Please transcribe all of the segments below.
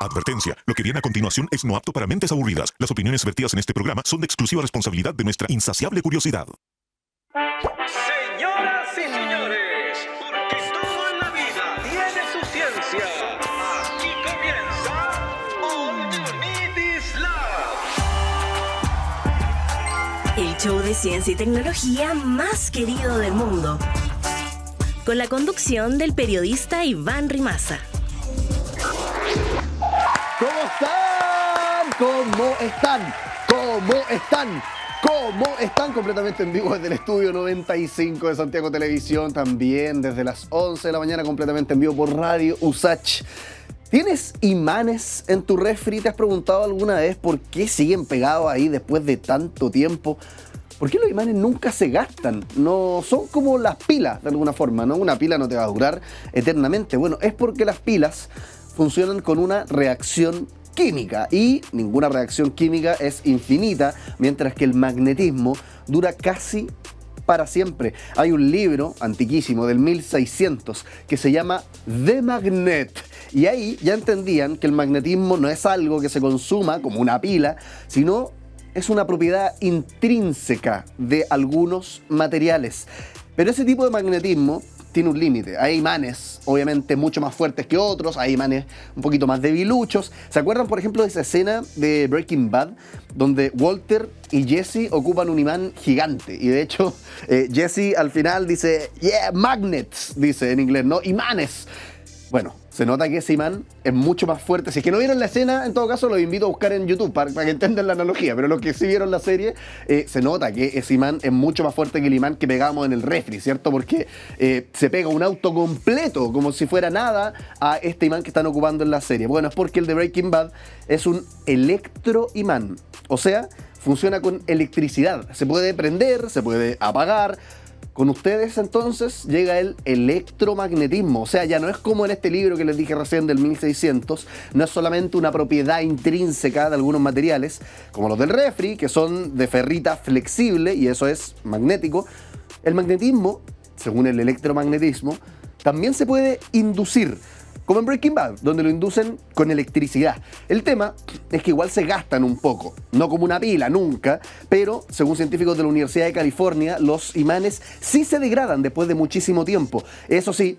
Advertencia, lo que viene a continuación es no apto para mentes aburridas. Las opiniones vertidas en este programa son de exclusiva responsabilidad de nuestra insaciable curiosidad. Señoras y señores, porque todo en la vida tiene su ciencia. Aquí comienza All You Need Is Love. El show de ciencia y tecnología más querido del mundo. Con la conducción del periodista Iván Rimaza. ¿Cómo están? ¿Cómo están? ¿Cómo están? ¿Cómo están? Completamente en vivo desde el estudio 95 de Santiago Televisión, también desde las 11 de la mañana completamente en vivo por Radio USACH. ¿Tienes imanes en tu refri? ¿Te has preguntado alguna vez por qué siguen pegados ahí después de tanto tiempo? ¿Por qué los imanes nunca se gastan? No son como las pilas de alguna forma, ¿no? Una pila no te va a durar eternamente. Bueno, es porque las pilas funcionan con una reacción química y ninguna reacción química es infinita, mientras que el magnetismo dura casi para siempre. Hay un libro antiquísimo del 1600 que se llama The Magnet y ahí ya entendían que el magnetismo no es algo que se consuma como una pila, sino es una propiedad intrínseca de algunos materiales. Pero ese tipo de magnetismo tiene un límite. Hay imanes, obviamente, mucho más fuertes que otros. Hay imanes un poquito más debiluchos. ¿Se acuerdan, por ejemplo, de esa escena de Breaking Bad? Donde Walter y Jesse ocupan un imán gigante. Y de hecho, Jesse al final dice, yeah, magnets, dice en inglés, ¿no? Imanes. Bueno, se nota que ese imán es mucho más fuerte. Si es que no vieron la escena, en todo caso los invito a buscar en YouTube para que entiendan la analogía. Pero los que sí vieron la serie, se nota que ese imán es mucho más fuerte que el imán que pegamos en el refri, ¿cierto? Porque se pega un auto completo, como si fuera nada, a este imán que están ocupando en la serie. Bueno, es porque el de Breaking Bad es un electroimán. O sea, funciona con electricidad. Se puede prender, se puede apagar. Con ustedes entonces llega el electromagnetismo, o sea, ya no es como en este libro que les dije recién del 1600, no es solamente una propiedad intrínseca de algunos materiales, como los del refri, que son de ferrita flexible y eso es magnético. El magnetismo, según el electromagnetismo, también se puede inducir, como en Breaking Bad, donde lo inducen con electricidad. El tema es que igual se gastan un poco, no como una pila, nunca, pero según científicos de la Universidad de California, los imanes sí se degradan después de muchísimo tiempo. Eso sí,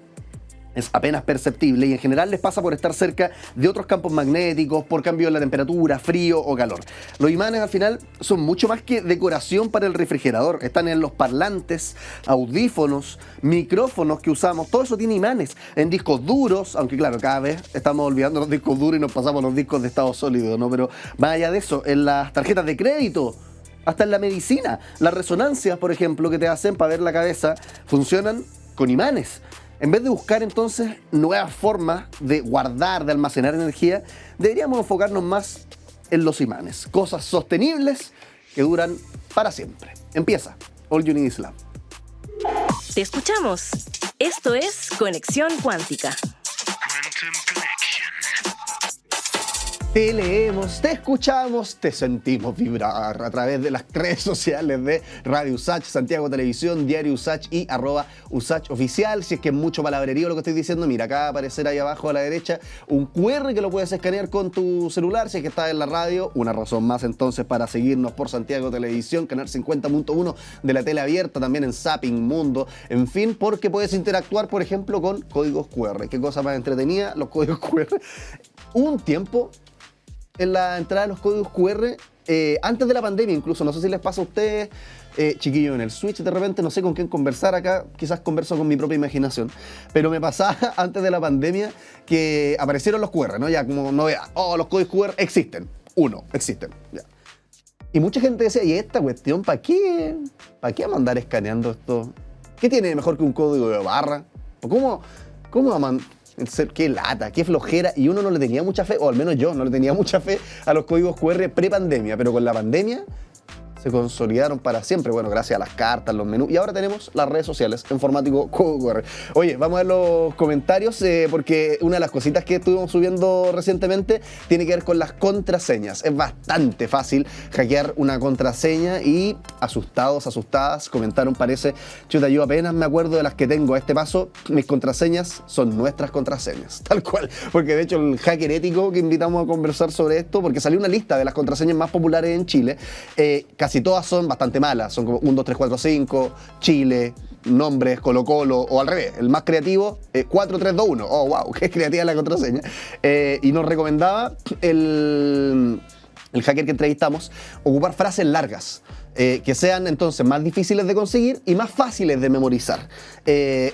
es apenas perceptible y en general les pasa por estar cerca de otros campos magnéticos, por cambio en la temperatura, frío o calor. Los imanes al final son mucho más que decoración para el refrigerador. Están en los parlantes, audífonos, micrófonos que usamos. Todo eso tiene imanes. En discos duros, aunque claro, cada vez estamos olvidando los discos duros y nos pasamos los discos de estado sólido, ¿no? Pero más allá de eso, en las tarjetas de crédito, hasta en la medicina, las resonancias, por ejemplo, que te hacen para ver la cabeza, funcionan con imanes. En vez de buscar entonces nuevas formas de guardar, de almacenar energía, deberíamos enfocarnos más en los imanes. Cosas sostenibles que duran para siempre. Empieza All You Need Is Love. Te escuchamos. Esto es Conexión Cuántica. Te leemos, te escuchamos, te sentimos vibrar a través de las redes sociales de Radio USACH, Santiago Televisión, Diario USACH y @USACH Oficial. Si es que es mucho palabrerío lo que estoy diciendo, mira, acá va a aparecer ahí abajo a la derecha un QR que lo puedes escanear con tu celular. Si es que estás en la radio, una razón más entonces para seguirnos por Santiago Televisión, canal 50.1 de la tele abierta, también en Zapping Mundo, en fin, porque puedes interactuar, por ejemplo, con códigos QR. ¿Qué cosa más entretenida? Los códigos QR. Un tiempo en la entrada de los códigos QR, antes de la pandemia incluso, no sé si les pasa a ustedes, chiquillos, en el Switch de repente, no sé con quién conversar acá, quizás converso con mi propia imaginación, pero me pasaba antes de la pandemia que aparecieron los QR, ¿no? Ya como novedad, los códigos QR existen, existen, ya. Y mucha gente decía, ¿y esta cuestión para qué? ¿Para qué vamos a andar escaneando esto? ¿Qué tiene de mejor que un código de barra? ¿Cómo vamos a qué lata, qué flojera? Y uno no le tenía mucha fe, o al menos yo no le tenía mucha fe a los códigos QR pre-pandemia, pero con la pandemia se consolidaron para siempre, bueno, gracias a las cartas, los menús, y ahora tenemos las redes sociales en formático QR. Oye, vamos a ver los comentarios, porque una de las cositas que estuvimos subiendo recientemente tiene que ver con las contraseñas. Es bastante fácil hackear una contraseña y asustadas, comentaron, parece, chuta, yo apenas me acuerdo de las que tengo a este paso, mis contraseñas son nuestras contraseñas, tal cual, porque de hecho el hacker ético que invitamos a conversar sobre esto, porque salió una lista de las contraseñas más populares en Chile, casi todas son bastante malas, son como 1, 2, 3, 4, 5, Chile, nombres, Colo Colo, o al revés, el más creativo, 4, 3, 2, 1, oh wow, qué creativa la contraseña, y nos recomendaba el hacker que entrevistamos ocupar frases largas, que sean entonces más difíciles de conseguir y más fáciles de memorizar.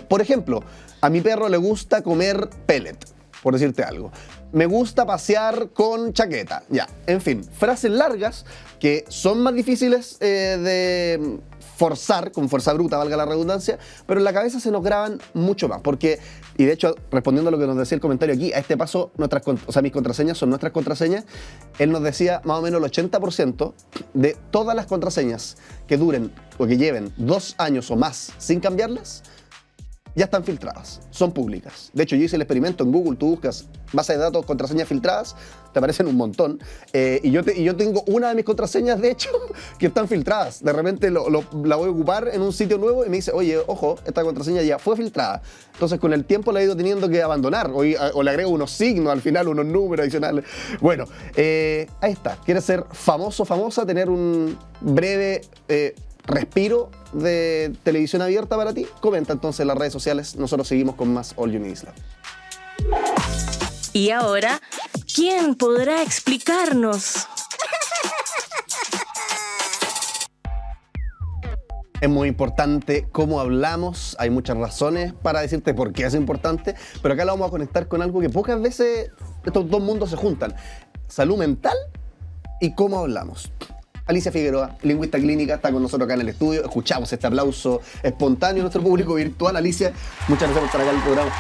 Por ejemplo, a mi perro le gusta comer pellet, por decirte algo. Me gusta pasear con chaqueta. Ya, en fin, frases largas que son más difíciles de forzar, con fuerza bruta, valga la redundancia, pero en la cabeza se nos graban mucho más. Porque, y de hecho, respondiendo a lo que nos decía el comentario aquí, a este paso, mis contraseñas son nuestras contraseñas. Él nos decía más o menos el 80% de todas las contraseñas que duren o que lleven 2 años o más sin cambiarlas, ya están filtradas, son públicas. De hecho, yo hice el experimento en Google, tú buscas base de datos, contraseñas filtradas, te aparecen un montón. Y yo tengo una de mis contraseñas, de hecho, que están filtradas. De repente la voy a ocupar en un sitio nuevo y me dice, oye, ojo, esta contraseña ya fue filtrada. Entonces, con el tiempo la he ido teniendo que abandonar o le agrego unos signos al final, unos números adicionales. Bueno, ahí está. ¿Quieres ser famoso, famosa? Tener un breve respiro de televisión abierta para ti? Comenta entonces en las redes sociales. Nosotros seguimos con más All You Need Is Love. Y ahora, ¿quién podrá explicarnos? Es muy importante cómo hablamos, hay muchas razones para decirte por qué es importante, pero acá lo vamos a conectar con algo que pocas veces estos dos mundos se juntan: salud mental y cómo hablamos. Alicia Figueroa, lingüista clínica, está con nosotros acá en el estudio. Escuchamos este aplauso espontáneo de nuestro público virtual. Alicia, muchas gracias por estar acá en el programa.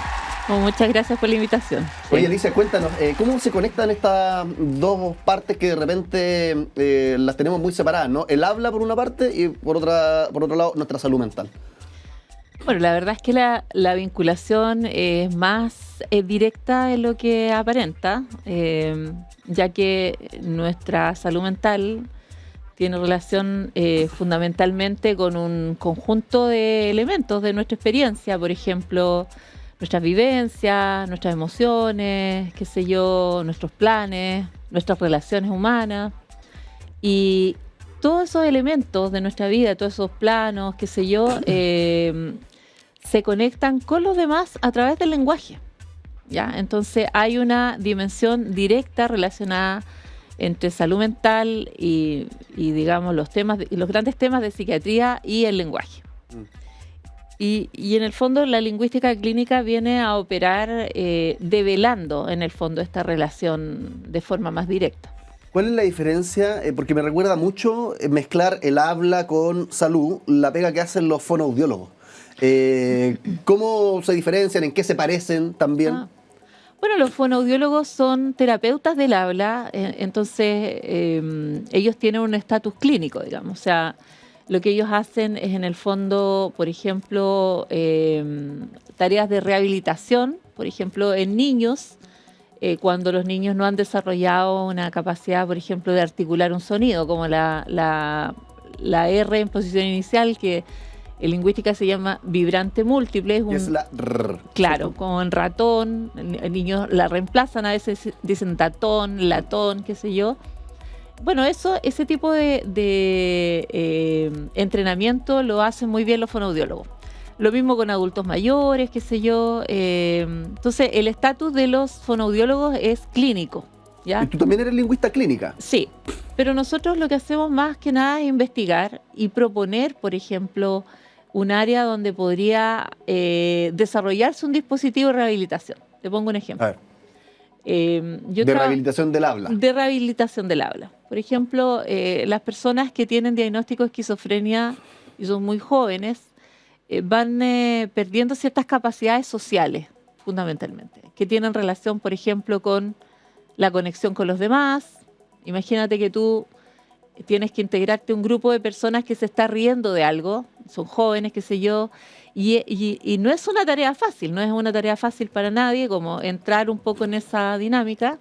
Muchas gracias por la invitación. Oye, Alicia, cuéntanos, ¿cómo se conectan estas dos partes que de repente las tenemos muy separadas, ¿no? El habla por una parte y por otro lado nuestra salud mental. Bueno, la verdad es que la vinculación es más directa de lo que aparenta, ya que nuestra salud mental tiene relación fundamentalmente con un conjunto de elementos de nuestra experiencia, por ejemplo, nuestras vivencias, nuestras emociones, qué sé yo, nuestros planes, nuestras relaciones humanas. Y todos esos elementos de nuestra vida, todos esos planos, qué sé yo, se conectan con los demás a través del lenguaje, ¿ya? Entonces hay una dimensión directa relacionada entre salud mental y digamos los grandes temas de psiquiatría y el lenguaje. Y en el fondo la lingüística clínica viene a operar develando en el fondo esta relación de forma más directa. ¿Cuál es la diferencia? Porque me recuerda mucho mezclar el habla con salud, la pega que hacen los fonoaudiólogos. ¿Cómo se diferencian? ¿En qué se parecen también? Bueno, los fonoaudiólogos son terapeutas del habla, entonces ellos tienen un estatus clínico, digamos. O sea, lo que ellos hacen es en el fondo, por ejemplo, tareas de rehabilitación, por ejemplo, en niños, cuando los niños no han desarrollado una capacidad, por ejemplo, de articular un sonido, como la R en posición inicial, que en lingüística se llama vibrante múltiple. Es la R. Claro, ¿cierto? como en ratón, el niños la reemplazan, a veces dicen tatón, latón, qué sé yo. Bueno, ese tipo de entrenamiento lo hacen muy bien los fonoaudiólogos. Lo mismo con adultos mayores, qué sé yo. Entonces, el estatus de los fonoaudiólogos es clínico, ¿ya? ¿Y tú también eres lingüista clínica? Sí, pero nosotros lo que hacemos más que nada es investigar y proponer, por ejemplo, un área donde podría desarrollarse un dispositivo de rehabilitación. Te pongo un ejemplo. A ver. Rehabilitación del habla. De rehabilitación del habla. Por ejemplo, las personas que tienen diagnóstico de esquizofrenia y son muy jóvenes, van perdiendo ciertas capacidades sociales, fundamentalmente, que tienen relación, por ejemplo, con la conexión con los demás. Imagínate que tú tienes que integrarte a un grupo de personas que se está riendo de algo, son jóvenes, qué sé yo, y no es una tarea fácil, no es una tarea fácil para nadie como entrar un poco en esa dinámica.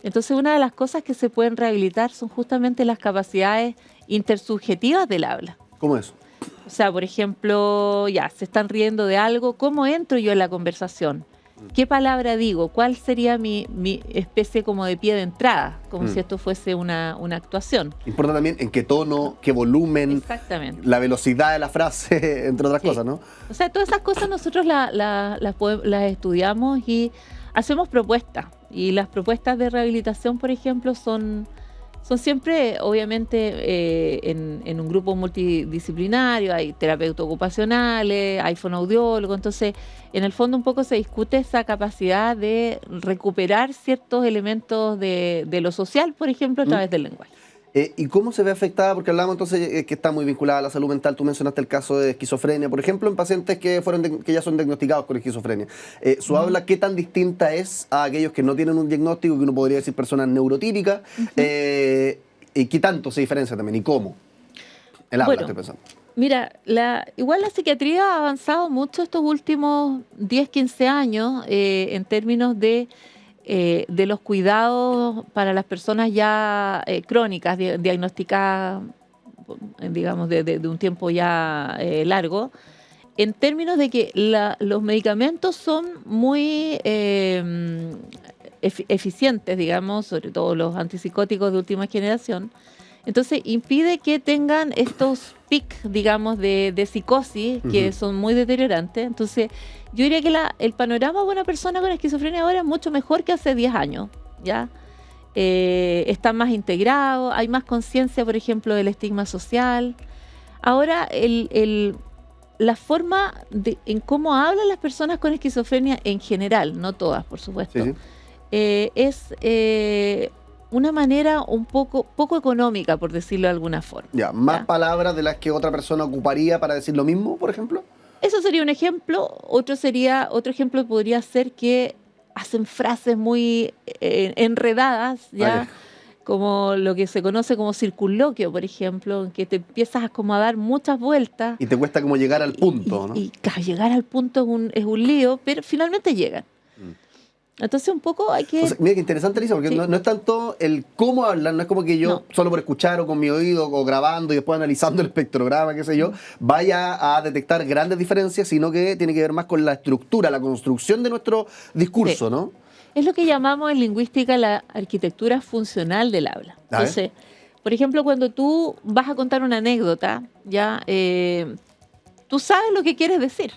Entonces, una de las cosas que se pueden rehabilitar son justamente las capacidades intersubjetivas del habla. ¿Cómo es? O sea, por ejemplo, ya, se están riendo de algo, ¿cómo entro yo en la conversación? ¿Qué palabra digo? ¿Cuál sería mi especie como de pie de entrada? Como si esto fuese una actuación. Importa también en qué tono, qué volumen, Exactamente. la velocidad de la frase, entre otras cosas, ¿no? O sea, todas esas cosas nosotros las estudiamos y hacemos propuestas. Y las propuestas de rehabilitación, por ejemplo, son siempre, obviamente, en un grupo multidisciplinario, hay terapeutas ocupacionales, hay fonoaudiólogos, entonces, en el fondo un poco se discute esa capacidad de recuperar ciertos elementos de lo social, por ejemplo, a través del lenguaje. ¿Y cómo se ve afectada? Porque hablamos entonces que está muy vinculada a la salud mental. Tú mencionaste el caso de esquizofrenia, por ejemplo, en pacientes que ya son diagnosticados con esquizofrenia. ¿Su habla qué tan distinta es a aquellos que no tienen un diagnóstico, que uno podría decir personas neurotípicas? ¿Y qué tanto se diferencia también? ¿Y cómo? El habla, estoy pensando. Mira, igual la psiquiatría ha avanzado mucho estos últimos 10, 15 años en términos de los cuidados para las personas ya crónicas, diagnosticadas, digamos, de un tiempo ya largo, en términos de que los medicamentos son muy eficientes, digamos, sobre todo los antipsicóticos de última generación. Entonces, impide que tengan estos pics, digamos, de psicosis, que son muy deteriorantes. Entonces, yo diría que el panorama de una persona con esquizofrenia ahora es mucho mejor que hace 10 años, ¿ya? Está más integrado, hay más conciencia, por ejemplo, del estigma social. Ahora, la forma en cómo hablan las personas con esquizofrenia en general, no todas, por supuesto, es una manera un poco económica, por decirlo de alguna forma. ¿Más palabras de las que otra persona ocuparía para decir lo mismo, por ejemplo? Eso sería un ejemplo. Otro ejemplo podría ser que hacen frases muy enredadas, ¿ya? Como lo que se conoce como circunloquio, por ejemplo, en que te empiezas como a dar muchas vueltas. Y te cuesta como llegar al punto, ¿no? Y claro, llegar al punto es un lío, pero finalmente llegan. Entonces un poco hay que... O sea, mira qué interesante, Lisa, porque no es tanto el cómo hablar, no es como que yo solo por escuchar o con mi oído o grabando y después analizando el espectrograma, qué sé yo, vaya a detectar grandes diferencias, sino que tiene que ver más con la estructura, la construcción de nuestro discurso, ¿no? Es lo que llamamos en lingüística la arquitectura funcional del habla. Entonces, por ejemplo, cuando tú vas a contar una anécdota, ya tú sabes lo que quieres decir.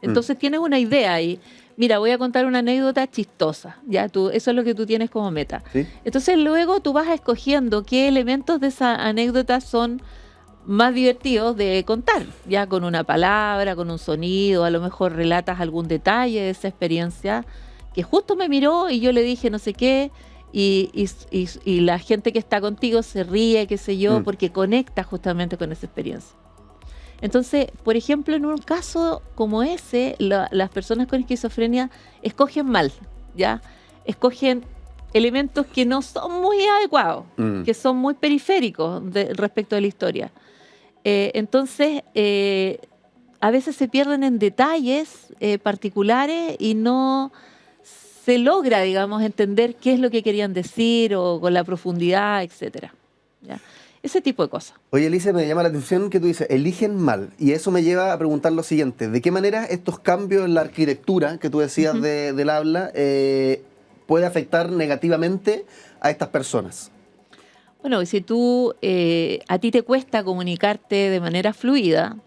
Entonces tienes una idea y mira, voy a contar una anécdota chistosa, ya eso es lo que tú tienes como meta. ¿Sí? Entonces luego tú vas escogiendo qué elementos de esa anécdota son más divertidos de contar, ya con una palabra, con un sonido, a lo mejor relatas algún detalle de esa experiencia que justo me miró y yo le dije no sé qué y la gente que está contigo se ríe, qué sé yo, porque conecta justamente con esa experiencia. Entonces, por ejemplo, en un caso como ese, las personas con esquizofrenia escogen mal, ¿ya? Escogen elementos que no son muy adecuados, que son muy periféricos respecto de la historia. Entonces, a veces se pierden en detalles particulares y no se logra, digamos, entender qué es lo que querían decir o con la profundidad, etcétera, ¿ya? Ese tipo de cosas. Oye, Elise, me llama la atención que tú dices, eligen mal. Y eso me lleva a preguntar lo siguiente. ¿De qué manera estos cambios en la arquitectura que tú decías del habla puede afectar negativamente a estas personas? Bueno, si a ti te cuesta comunicarte de manera fluida,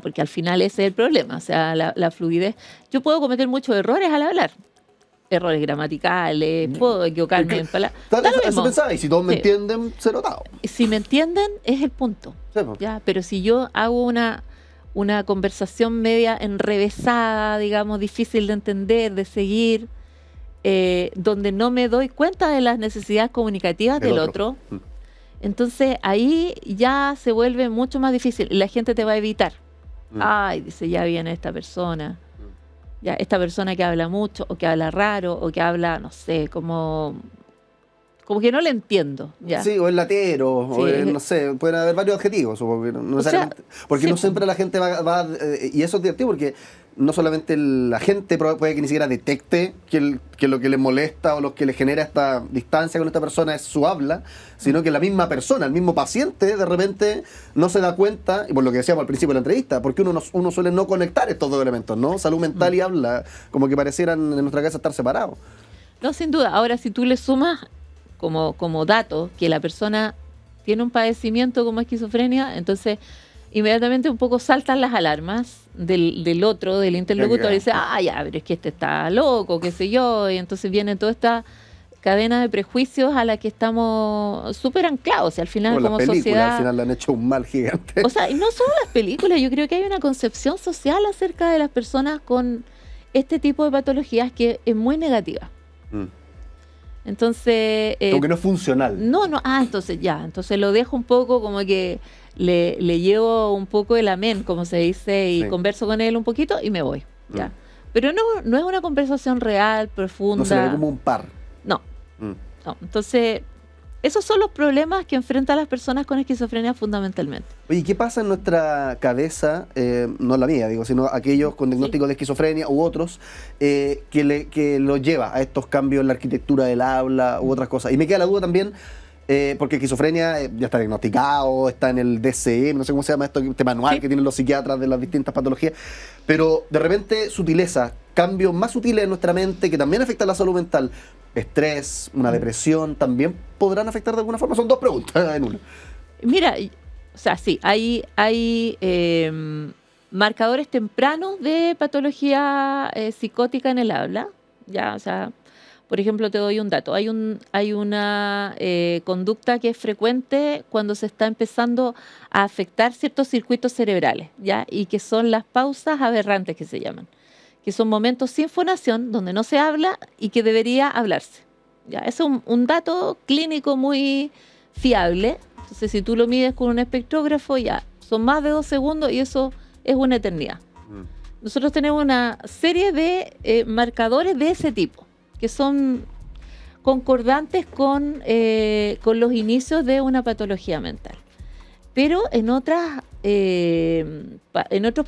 porque al final ese es el problema, o sea, la fluidez. Yo puedo cometer muchos errores al hablar. Errores gramaticales, puedo equivocarme en palabras. Eso pensaba, y si todos me entienden, se notado. Si me entienden, es el punto. Sí, ¿ya? Pero si yo hago una conversación media enrevesada, digamos, difícil de entender, de seguir, donde no me doy cuenta de las necesidades comunicativas del otro, entonces ahí ya se vuelve mucho más difícil. La gente te va a evitar. Ay, dice, ya viene esta persona. Ya, esta persona que habla mucho, o que habla raro, o que habla, no sé, como como que no le entiendo. Ya. Sí, o es latero, Sí. o es, no sé, pueden haber varios adjetivos, supongo que no O sea, necesariamente- porque sí, no siempre la gente va y eso es divertido porque no solamente la gente puede que ni siquiera detecte que lo que le molesta o lo que le genera esta distancia con esta persona es su habla, sino que la misma persona, el mismo paciente, de repente no se da cuenta, y por lo que decíamos al principio de la entrevista, porque uno suele no conectar estos dos elementos, ¿no? Salud mental y habla, como que parecieran en nuestra casa estar separados. No, sin duda. Ahora, si tú le sumas como dato que la persona tiene un padecimiento como esquizofrenia, entonces inmediatamente un poco saltan las alarmas del otro, del interlocutor, y dice, ya, pero es que este está loco, qué sé yo, y entonces viene toda esta cadena de prejuicios a la que estamos súper anclados, y al final Como como las películas, sociedad... al final le han hecho un mal gigante. O sea, y no solo las películas, yo creo que hay una concepción social acerca de las personas con este tipo de patologías que es muy negativa. Mm. Entonces... Como que no es funcional. entonces lo dejo un poco como que le llevo un poco el amén, como se dice, y Sí. converso con él un poquito y me voy, ya. Mm. Pero no es una conversación real, profunda. No se le ve como un par. No, Mm. no. Entonces, esos son los problemas que enfrentan las personas con esquizofrenia fundamentalmente. Oye, ¿qué pasa en nuestra cabeza, no la mía, digo, sino aquellos con diagnósticos de esquizofrenia u otros, que lo lleva a estos cambios en la arquitectura del habla u otras cosas? Y me queda la duda también, porque esquizofrenia ya está diagnosticado, está en el DSM, no sé cómo se llama esto, este manual Sí. que tienen los psiquiatras de las distintas patologías, pero de repente sutileza, cambios más sutiles en nuestra mente que también afectan la salud mental, estrés, una depresión, también podrán afectar de alguna forma. Son dos preguntas en una. Mira, o sea, sí, hay marcadores tempranos de patología psicótica en el habla, ya, o sea, por ejemplo, te doy un dato. Hay una conducta que es frecuente cuando se está empezando a afectar ciertos circuitos cerebrales, ya, y que son las pausas aberrantes que se llaman, que son momentos sin fonación donde no se habla y que debería hablarse. Ya, es un dato clínico muy fiable. Entonces, si tú lo mides con un espectrógrafo, ya son más de 2 segundos y eso es una eternidad. Nosotros tenemos una serie de marcadores de ese tipo, que son concordantes con los inicios de una patología mental. Pero en otros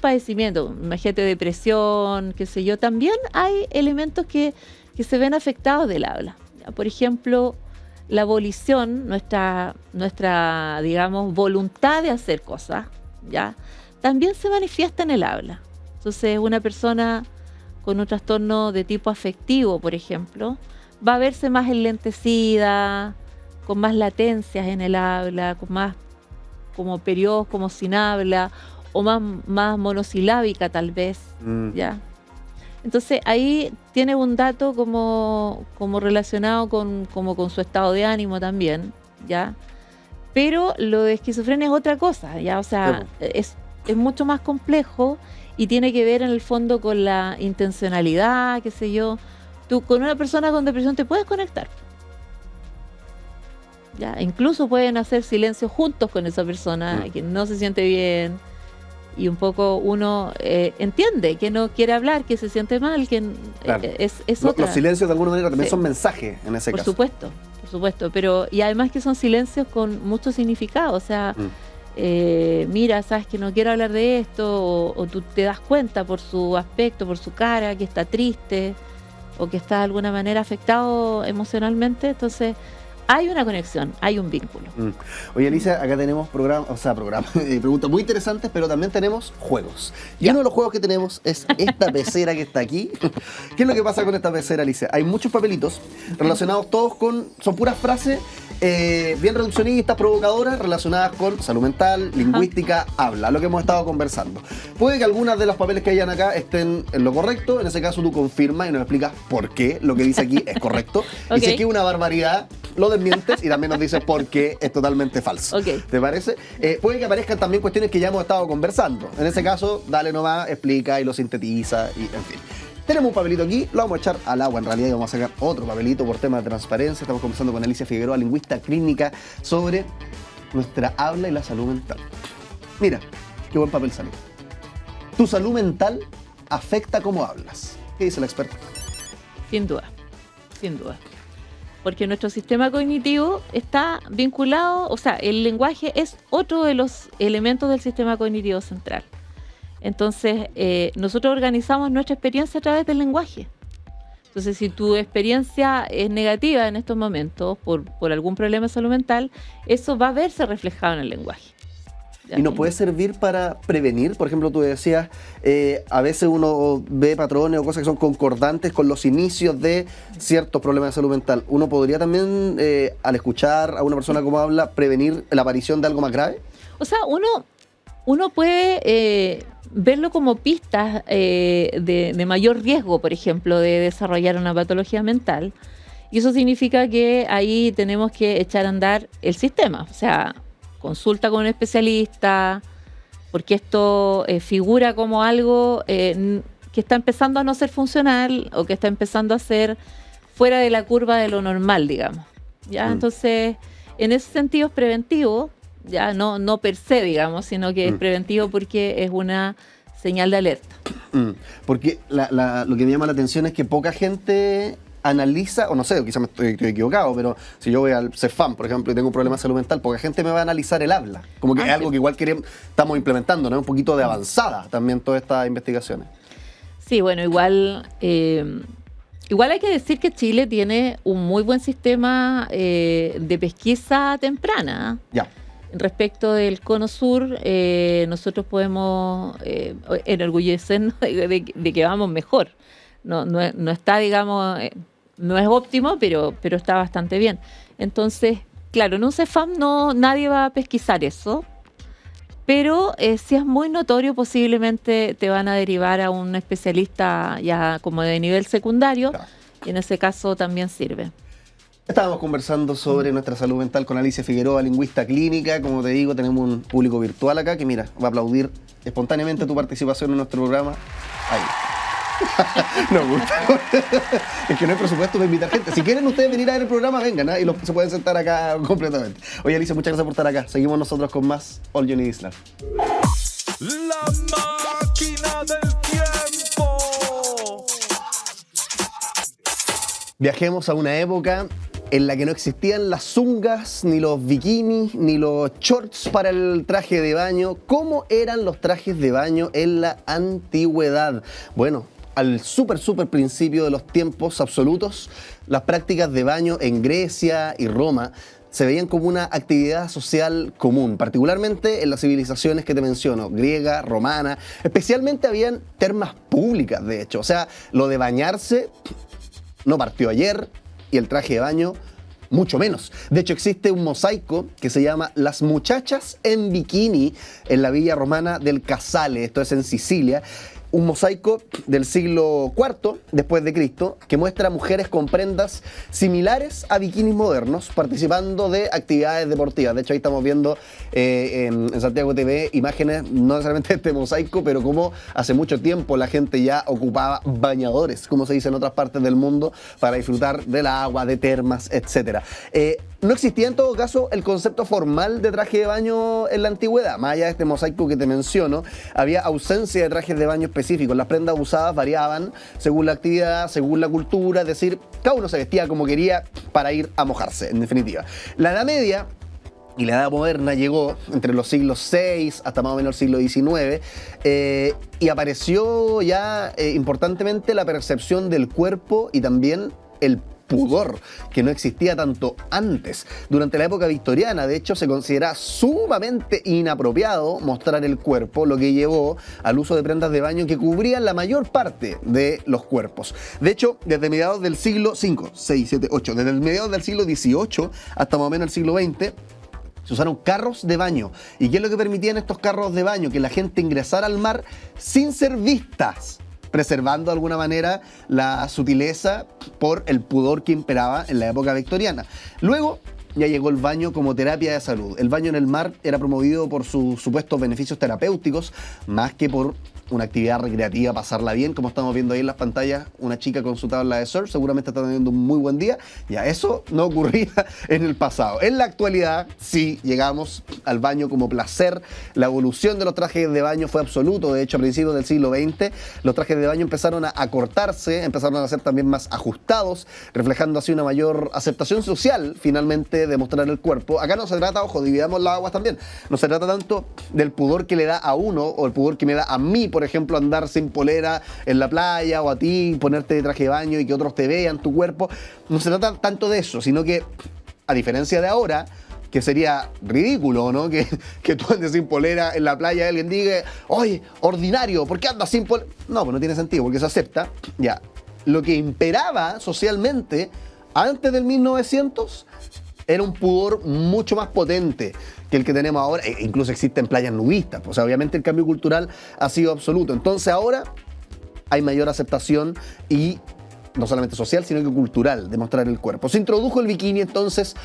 padecimientos, imagínate depresión, qué sé yo, también hay elementos que se ven afectados del habla. Por ejemplo, la volición, nuestra digamos, voluntad de hacer cosas, ¿ya? También se manifiesta en el habla. Entonces, una persona con un trastorno de tipo afectivo, por ejemplo, va a verse más enlentecida, con más latencias en el habla, con más como periodos como sin habla, o más monosilábica tal vez, ¿ya? Entonces ahí tiene un dato como relacionado con su estado de ánimo también, ¿ya? Pero lo de esquizofrenia es otra cosa, ¿ya? O sea, es mucho más complejo y tiene que ver en el fondo con la intencionalidad, qué sé yo. Tú con una persona con depresión te puedes conectar, ¿ya? Incluso pueden hacer silencio juntos con esa persona que no se siente bien. Y un poco uno entiende que no quiere hablar, que se siente mal, que Claro. es otra. Los silencios de alguna manera también Sí. son mensajes en ese Por caso. supuesto, pero y además que son silencios con mucho significado, o sea, mira, sabes que no quiero hablar de esto, o tú te das cuenta por su aspecto, por su cara, que está triste, o que está de alguna manera afectado emocionalmente, entonces hay una conexión, hay un vínculo. Oye, Alicia, acá tenemos preguntas muy interesantes, pero también tenemos juegos. Y Ya. uno de los juegos que tenemos es esta pecera que está aquí. ¿Qué es lo que pasa con esta pecera, Alicia? Hay muchos papelitos relacionados todos son puras frases bien reduccionistas, provocadoras, relacionadas con salud mental, lingüística, habla, lo que hemos estado conversando. Puede que algunas de los papeles que hayan acá estén en lo correcto, en ese caso tú confirmas y nos explicas por qué lo que dice aquí es correcto. Ok. Y si es que es una barbaridad, lo desmientes y también nos dices por qué es totalmente falso. Ok. ¿Te parece? Puede que aparezcan también cuestiones que ya hemos estado conversando. En ese caso, dale nomás, explica y lo sintetiza y en fin. Tenemos un papelito aquí, lo vamos a echar al agua en realidad y vamos a sacar otro papelito por tema de transparencia. Estamos conversando con Alicia Figueroa, lingüista clínica, sobre nuestra habla y la salud mental. Mira, qué buen papel salió. Tu salud mental afecta cómo hablas. ¿Qué dice la experta? Sin duda, sin duda. porque nuestro sistema cognitivo está vinculado, o sea, el lenguaje es otro de los elementos del sistema cognitivo central. Entonces, nosotros organizamos nuestra experiencia a través del lenguaje. Entonces, si tu experiencia es negativa en estos momentos por algún problema de salud mental, eso va a verse reflejado en el lenguaje. ¿Y nos puede servir para prevenir? Por ejemplo, tú decías, a veces uno ve patrones o cosas que son concordantes con los inicios de ciertos problemas de salud mental. ¿Uno podría también, al escuchar a una persona como habla, prevenir la aparición de algo más grave? O sea, uno puede verlo como pistas de mayor riesgo, por ejemplo, de desarrollar una patología mental. Y eso significa que ahí tenemos que echar a andar el sistema. O sea, consulta con un especialista, porque esto figura como algo que está empezando a no ser funcional o que está empezando a ser fuera de la curva de lo normal, digamos. ¿Ya? Entonces, en ese sentido es preventivo, ya no per se, digamos, sino que es preventivo porque es una señal de alerta. Porque lo que me llama la atención es que poca gente analiza, o no sé, quizás me estoy equivocado, pero si yo voy al CEFAM, por ejemplo, y tengo un problema de salud mental, poca gente me va a analizar el habla. Como que es algo que igual estamos implementando, ¿no? Un poquito de avanzada también todas estas investigaciones. Sí, bueno, igual hay que decir que Chile tiene un muy buen sistema de pesquisa temprana. Ya. Respecto del Cono Sur, nosotros podemos enorgullecernos de que vamos mejor. No está, digamos, no es óptimo, pero está bastante bien. Entonces, claro, en un CEFAM nadie va a pesquisar eso, pero si es muy notorio, posiblemente te van a derivar a un especialista ya como de nivel secundario, claro. Y en ese caso también sirve. Estábamos conversando sobre nuestra salud mental con Alicia Figueroa, lingüista clínica. Como te digo, tenemos un público virtual acá que, mira, va a aplaudir espontáneamente tu participación en nuestro programa. Ahí. Nos gusta. Es que no hay presupuesto para invitar gente. Si quieren ustedes venir a ver el programa, vengan, ¿eh? Y se pueden sentar acá completamente. Oye, Alicia, muchas gracias por estar acá. Seguimos nosotros con más All You Need Is Love. La máquina del tiempo. Viajemos a una época en la que no existían las zungas, ni los bikinis, ni los shorts para el traje de baño. ¿Cómo eran los trajes de baño en la antigüedad? Bueno, al súper principio de los tiempos absolutos, las prácticas de baño en Grecia y Roma se veían como una actividad social común, particularmente en las civilizaciones que te menciono, griega, romana. Especialmente habían termas públicas, de hecho. O sea, lo de bañarse no partió ayer y el traje de baño mucho menos. De hecho, existe un mosaico que se llama Las muchachas en bikini en la villa romana del Casale, esto es en Sicilia. Un mosaico del siglo IV después de Cristo que muestra mujeres con prendas similares a bikinis modernos participando de actividades deportivas. De hecho, ahí estamos viendo en Santiago TV imágenes, no necesariamente de este mosaico, pero como hace mucho tiempo la gente ya ocupaba bañadores, como se dice en otras partes del mundo, para disfrutar del agua, de termas, etc. No existía en todo caso el concepto formal de traje de baño en la antigüedad. Más allá de este mosaico que te menciono, había ausencia de trajes de baño específicos. Las prendas usadas variaban según la actividad, según la cultura, es decir, cada uno se vestía como quería para ir a mojarse, en definitiva. La Edad Media y la Edad Moderna llegó entre los siglos VI hasta más o menos el siglo XIX y apareció ya importantemente la percepción del cuerpo y también el pudor, que no existía tanto antes. Durante la época victoriana, de hecho, se considera sumamente inapropiado mostrar el cuerpo, lo que llevó al uso de prendas de baño que cubrían la mayor parte de los cuerpos. De hecho, desde mediados del siglo V, 6, 7, 8, desde mediados del siglo XVIII hasta más o menos el siglo XX, se usaron carros de baño. ¿Y qué es lo que permitían estos carros de baño? Que la gente ingresara al mar sin ser vistas, preservando de alguna manera la sutileza por el pudor que imperaba en la época victoriana. Luego ya llegó el baño como terapia de salud. El baño en el mar era promovido por sus supuestos beneficios terapéuticos, más que por una actividad recreativa, pasarla bien, como estamos viendo ahí en las pantallas, una chica con su tabla de surf, seguramente está teniendo un muy buen día. Ya eso no ocurría en el pasado. En la actualidad, sí, llegamos al baño como placer. La evolución de los trajes de baño fue absoluto. De hecho, a principios del siglo XX, los trajes de baño empezaron a acortarse, empezaron a ser también más ajustados, reflejando así una mayor aceptación social, finalmente, de mostrar el cuerpo. Acá no se trata, ojo, dividamos las aguas también, no se trata tanto del pudor que le da a uno o el pudor que me da a mí, por ejemplo, andar sin polera en la playa, o a ti ponerte de traje de baño y que otros te vean tu cuerpo. No se trata tanto de eso, sino que, a diferencia de ahora, que sería ridículo, ¿no? Que tú andes sin polera en la playa y alguien diga, oye, ordinario, ¿por qué andas sin polera? No, pues no tiene sentido, porque se acepta. Ya, lo que imperaba socialmente antes del 1900 era un pudor mucho más potente que el que tenemos ahora. Incluso existen playas nudistas. O sea, obviamente el cambio cultural ha sido absoluto. Entonces ahora hay mayor aceptación y no solamente social, sino que cultural, de mostrar el cuerpo. Se introdujo el bikini entonces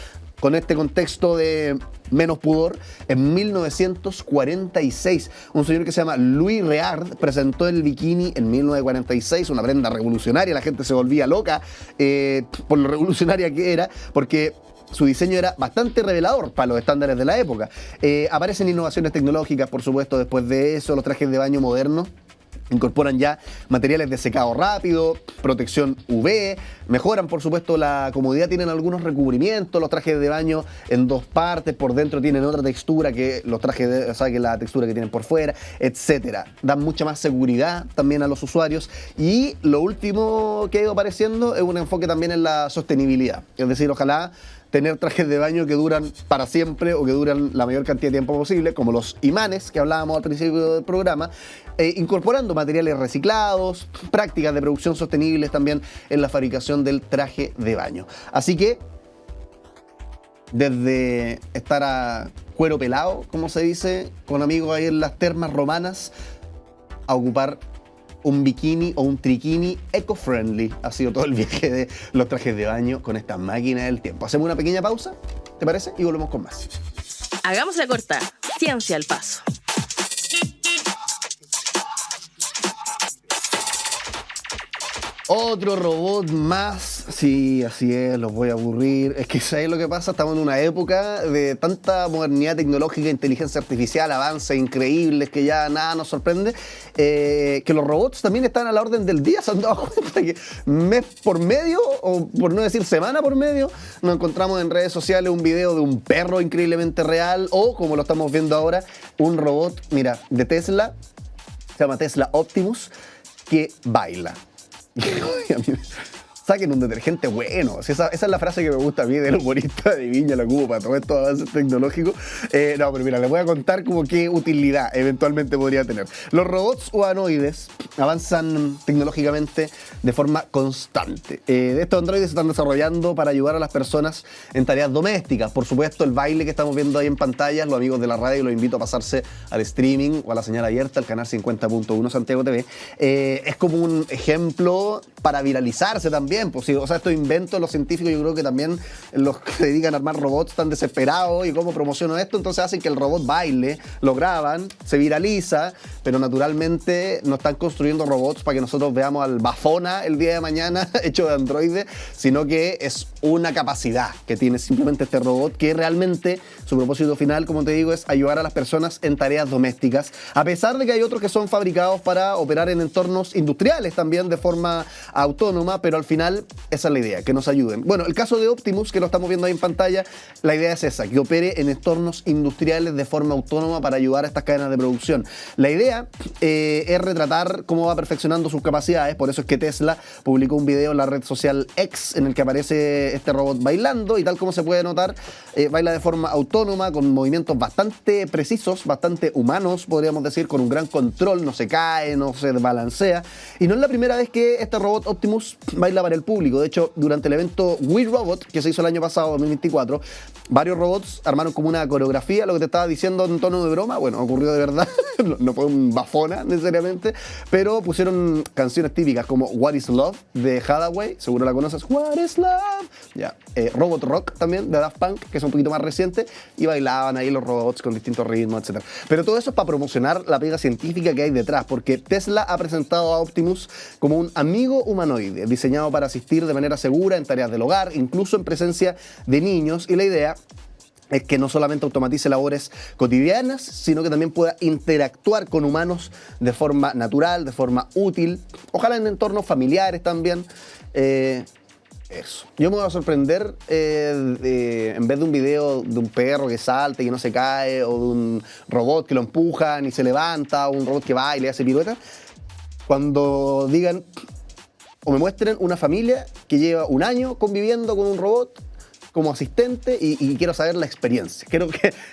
con este contexto de menos pudor en 1946. Un señor que se llama Louis Reard presentó el bikini en 1946, una prenda revolucionaria. La gente se volvía loca por lo revolucionaria que era, porque su diseño era bastante revelador para los estándares de la época. Aparecen innovaciones tecnológicas, por supuesto, después de eso. Los trajes de baño modernos incorporan ya materiales de secado rápido, protección UV, mejoran por supuesto la comodidad, tienen algunos recubrimientos, los trajes de baño en dos partes, por dentro tienen otra textura que los trajes o sea, que la textura que tienen por fuera, etcétera. Dan mucha más seguridad también a los usuarios. Y lo último que ha ido apareciendo es un enfoque también en la sostenibilidad, es decir, ojalá tener trajes de baño que duran para siempre o que duran la mayor cantidad de tiempo posible, como los imanes que hablábamos al principio del programa, incorporando materiales reciclados, prácticas de producción sostenibles también en la fabricación del traje de baño. Así que, desde estar a cuero pelado, como se dice, con amigos ahí en las termas romanas, a ocupar un bikini o un triquini eco-friendly. Ha sido todo el viaje de los trajes de baño con esta máquina del tiempo. Hacemos una pequeña pausa, ¿te parece? Y volvemos con más. Hagamos la corta. Ciencia al paso. Otro robot más. Sí, así es, los voy a aburrir. Es que ¿sabes lo que pasa? Estamos en una época de tanta modernidad tecnológica, inteligencia artificial, avances increíbles que ya nada nos sorprende, que los robots también están a la orden del día. Se han dado cuenta que mes por medio, o por no decir semana por medio, nos encontramos en redes sociales un video de un perro increíblemente real, o como lo estamos viendo ahora, un robot, mira, de Tesla, se llama Tesla Optimus, que baila. Saquen un detergente bueno. Esa es la frase que me gusta a mí del humorista de Viña, la ocupo para todos estos avances tecnológicos. No, pero mira, les voy a contar como qué utilidad eventualmente podría tener. Los robots humanoides avanzan tecnológicamente de forma constante. Estos androides se están desarrollando para ayudar a las personas en tareas domésticas. Por supuesto, el baile que estamos viendo ahí en pantalla, los amigos de la radio, los invito a pasarse al streaming o a la señal abierta, al canal 50.1 Santiago TV. Es como un ejemplo para viralizarse también. Pues, sí, o sea, estos inventos, los científicos, yo creo que también los que se dedican a armar robots están desesperados y cómo promociono esto, entonces hacen que el robot baile, lo graban, se viraliza, pero naturalmente no están construyendo robots para que nosotros veamos al Bafona el día de mañana hecho de androide, sino que es una capacidad que tiene simplemente este robot, que realmente su propósito final, como te digo, es ayudar a las personas en tareas domésticas, a pesar de que hay otros que son fabricados para operar en entornos industriales también de forma autónoma, pero al final esa es la idea, que nos ayuden. Bueno, el caso de Optimus, que lo estamos viendo ahí en pantalla, la idea es esa, que opere en entornos industriales de forma autónoma para ayudar a estas cadenas de producción. La idea es retratar cómo va perfeccionando sus capacidades, por eso es que Tesla publicó un video en la red social X en el que aparece este robot bailando, y tal como se puede notar, baila de forma autónoma, con movimientos bastante precisos, bastante humanos, podríamos decir, con un gran control, no se cae, no se desbalancea, y no es la primera vez que este robot robot Optimus baila para el público. De hecho, durante el evento We Robot, que se hizo el año pasado, 2024, varios robots armaron como una coreografía, lo que te estaba diciendo en tono de broma. Bueno, ocurrió de verdad, no fue un bafona necesariamente, pero pusieron canciones típicas como What is Love de Hathaway, seguro la conoces, What is Love, ya. Robot Rock también de Daft Punk, que es un poquito más reciente, y bailaban ahí los robots con distintos ritmos, etc. Pero todo eso es para promocionar la pega científica que hay detrás, porque Tesla ha presentado a Optimus como un amigo humanoide, diseñado para asistir de manera segura en tareas del hogar, incluso en presencia de niños, y la idea es que no solamente automatice labores cotidianas, sino que también pueda interactuar con humanos de forma natural, de forma útil, ojalá en entornos familiares también. Eso. Yo me voy a sorprender en vez de un video de un perro que salta y que no se cae, o de un robot que lo empujan y se levanta, o un robot que baila y hace piruetas, cuando digan o me muestren una familia que lleva un año conviviendo con un robot como asistente y quiero saber la experiencia.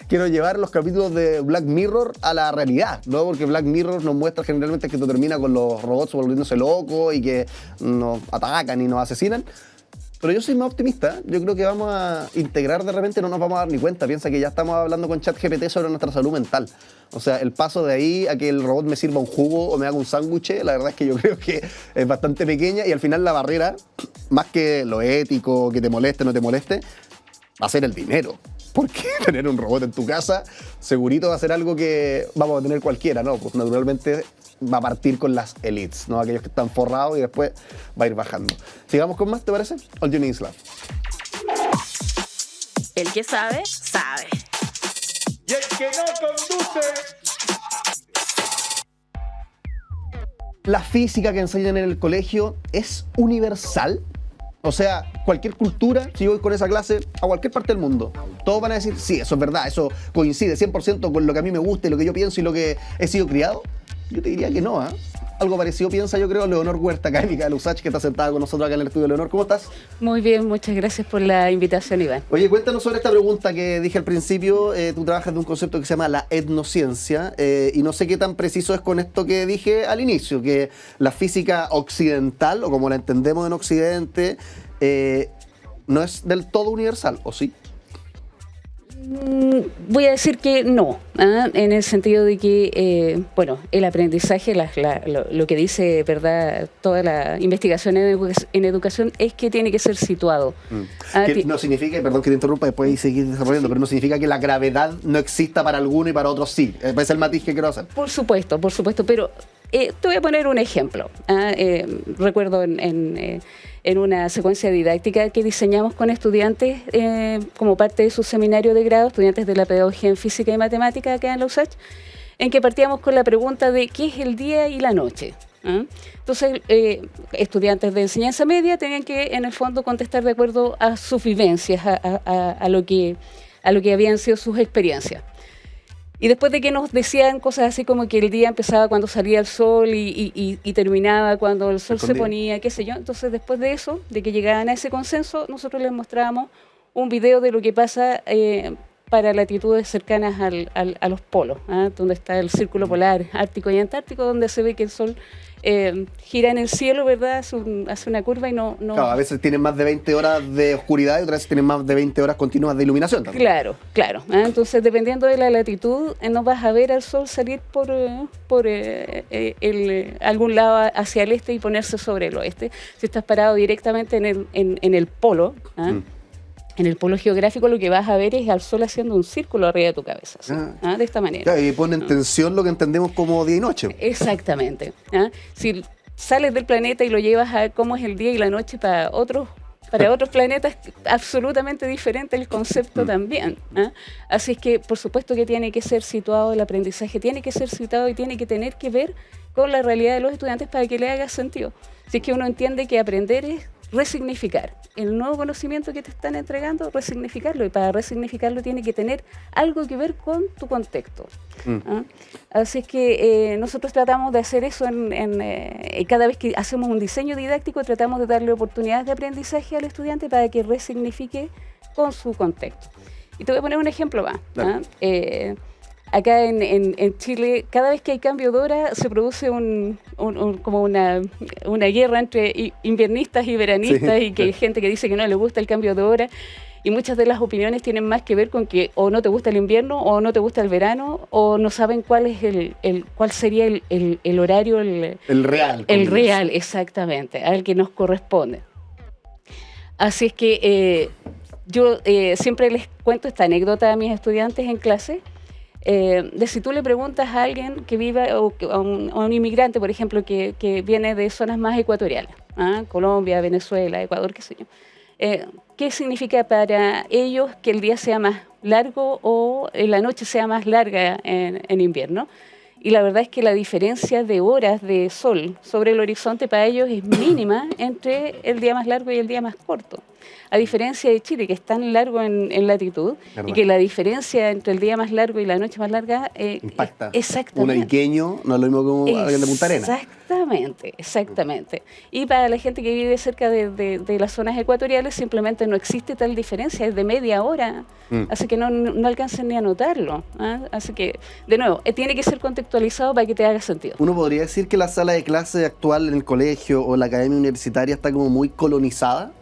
Quiero llevar los capítulos de Black Mirror a la realidad, ¿no? Porque Black Mirror nos muestra generalmente que esto termina con los robots volviéndose locos y que nos atacan y nos asesinan. Pero yo soy más optimista. Yo creo que vamos a integrar de repente, no nos vamos a dar ni cuenta. Piensa que ya estamos hablando con ChatGPT sobre nuestra salud mental. O sea, el paso de ahí a que el robot me sirva un jugo o me haga un sándwich, la verdad es que yo creo que es bastante pequeña, y al final la barrera, más que lo ético, que te moleste o no te moleste, va a ser el dinero. Porque tener un robot en tu casa, segurito va a ser algo que vamos a tener cualquiera, ¿no? Pues naturalmente va a partir con las elites, ¿no? Aquellos que están forrados, y después va a ir bajando. Sigamos con más, ¿te parece? All You Need Is Love. El que sabe, sabe. Y el que no conduce. ¿La física que enseñan en el colegio es universal? O sea, cualquier cultura, si yo voy con esa clase a cualquier parte del mundo, todos van a decir, sí, eso es verdad, eso coincide 100% con lo que a mí me gusta y lo que yo pienso y lo que he sido criado. Yo te diría que no, ¿eh? Algo parecido piensa, yo creo, Leonor Huerta, académica de la USACH, que está sentada con nosotros acá en el estudio. Leonor, ¿cómo estás? Muy bien, muchas gracias por la invitación, Iván. Oye, cuéntanos sobre esta pregunta que dije al principio. Tú trabajas de un concepto que se llama la etnociencia, y no sé qué tan preciso es con esto que dije al inicio, que la física occidental, o como la entendemos en Occidente, no es del todo universal, ¿o sí? Voy a decir que no, en el sentido de que, el aprendizaje, lo que dice, ¿verdad?, toda la investigación en educación es que tiene que ser situado. Que no significa, perdón que te interrumpa, después seguir desarrollando, pero no significa que la gravedad no exista para alguno y para otros sí. Ese es el matiz que quiero hacer. Por supuesto, pero te voy a poner un ejemplo. Recuerdo en una secuencia didáctica que diseñamos con estudiantes como parte de su seminario de grado, estudiantes de la pedagogía en física y matemática acá en la USACH, en que partíamos con la pregunta de ¿qué es el día y la noche? Entonces, estudiantes de enseñanza media tenían que, en el fondo, contestar de acuerdo a sus vivencias, a lo que habían sido sus experiencias. Y después de que nos decían cosas así como que el día empezaba cuando salía el sol y terminaba cuando el sol se ponía, qué sé yo. Entonces, después de eso, de que llegaban a ese consenso, nosotros les mostrábamos un video de lo que pasa para latitudes cercanas a los polos, donde está el círculo polar ártico y antártico, donde se ve que el sol gira en el cielo, ¿verdad? Hace una curva y no... Claro, a veces tienen más de 20 horas de oscuridad y otras veces tienen más de 20 horas continuas de iluminación también. Claro. Entonces, dependiendo de la latitud, no vas a ver al sol salir por algún lado hacia el este y ponerse sobre el oeste. Si estás parado directamente en el polo, en el polo geográfico, lo que vas a ver es al sol haciendo un círculo arriba de tu cabeza, de esta manera. Claro, y pone en tensión lo que entendemos como día y noche. Exactamente. Si sales del planeta y lo llevas a ver cómo es el día y la noche para otros planetas, absolutamente diferente el concepto también. Así es que, por supuesto que tiene que ser situado el aprendizaje, tiene que ser situado y tiene que tener que ver con la realidad de los estudiantes para que le haga sentido. Si es que uno entiende que aprender es resignificar el nuevo conocimiento que te están entregando, resignificarlo, y para resignificarlo tiene que tener algo que ver con tu contexto. Así es que nosotros tratamos de hacer eso cada vez que hacemos un diseño didáctico, tratamos de darle oportunidades de aprendizaje al estudiante para que resignifique con su contexto. Y te voy a poner un ejemplo más. Acá en Chile, cada vez que hay cambio de hora, se produce como una guerra entre inviernistas y veranistas, Sí, y que hay gente que dice que no le gusta el cambio de hora. Y muchas de las opiniones tienen más que ver con que o no te gusta el invierno, o no te gusta el verano, o no saben cuál es cuál sería el horario, El real. el real, exactamente, al que nos corresponde. Así es que yo siempre les cuento esta anécdota a mis estudiantes en clase, de si tú le preguntas a alguien que viva, o a un inmigrante, por ejemplo, que viene de zonas más ecuatoriales, Colombia, Venezuela, Ecuador, qué sé yo, ¿qué significa para ellos que el día sea más largo o la noche sea más larga en invierno? Y la verdad es que la diferencia de horas de sol sobre el horizonte para ellos es mínima entre el día más largo y el día más corto. A diferencia de Chile, que es tan largo en latitud, ¿Verdad? y que la diferencia entre el día más largo y la noche más larga Impacta. Exactamente. Un iqueño no es lo mismo que alguien de Punta Arenas. Exactamente. Y para la gente que vive cerca de las zonas ecuatoriales, simplemente no existe tal diferencia, es de media hora. Así que no alcancen ni a notarlo. Así que, de nuevo, tiene que ser contextualizado para que te haga sentido. Uno podría decir que la sala de clase actual en el colegio o la academia universitaria está como muy colonizada.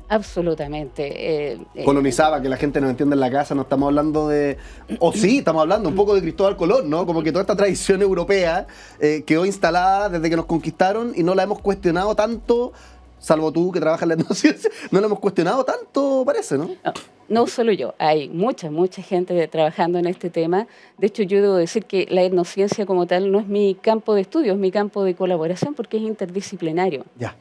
Absolutamente. Colonizada, que la gente nos entienda en la casa, no estamos hablando de... O sí, estamos hablando un poco de Cristóbal Colón, ¿no? Como que toda esta tradición europea quedó instalada desde que nos conquistaron y no la hemos cuestionado tanto, salvo tú que trabajas en la etnociencia, no la hemos cuestionado tanto, parece, ¿no? No solo yo, hay mucha gente trabajando en este tema. De hecho, yo debo decir que la etnociencia como tal no es mi campo de estudio, es mi campo de colaboración porque es interdisciplinario. Ya.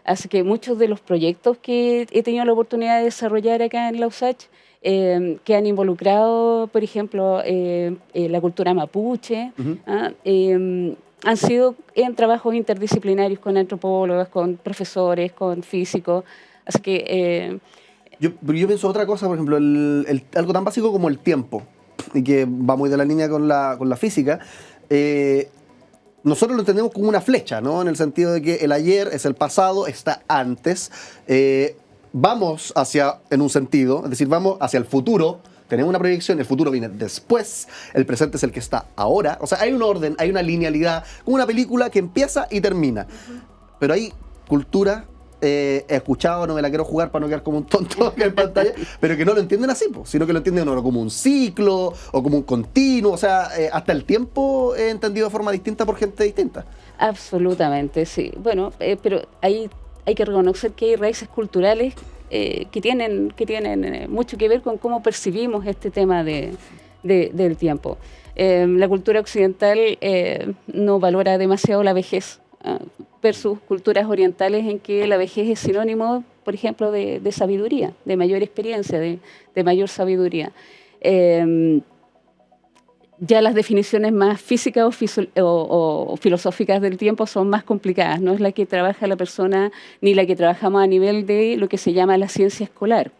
Así que muchos de los proyectos que he tenido la oportunidad de desarrollar acá en la USACH, que han involucrado, por ejemplo, la cultura mapuche, han sido en trabajos interdisciplinarios con antropólogos, con profesores, con físicos. Así que... Yo pienso otra cosa, por ejemplo, algo tan básico como el tiempo, y que va muy de la línea con la física. Nosotros lo entendemos como una flecha, ¿no? En el sentido de que el ayer es el pasado, está antes. Vamos en un sentido, es decir, vamos hacia el futuro. Tenemos una proyección, el futuro viene después, el presente es el que está ahora. O sea, hay un orden, hay una linealidad, como una película que empieza y termina. Pero hay cultura... he escuchado, no me la quiero jugar para no quedar como un tonto acá en pantalla, pero que no lo entienden así, sino que lo entienden como un ciclo o como un continuo. O sea, hasta el tiempo he entendido de forma distinta por gente distinta. Absolutamente, sí. Bueno, pero hay que reconocer que hay raíces culturales que tienen mucho que ver con cómo percibimos este tema del tiempo. La cultura occidental no valora demasiado la vejez, versus culturas orientales en que la vejez es sinónimo, por ejemplo, de sabiduría, de mayor experiencia, de mayor sabiduría. Ya las definiciones más físicas o filosóficas del tiempo son más complicadas, no es la que trabaja la persona ni la que trabajamos a nivel de lo que se llama la ciencia escolar,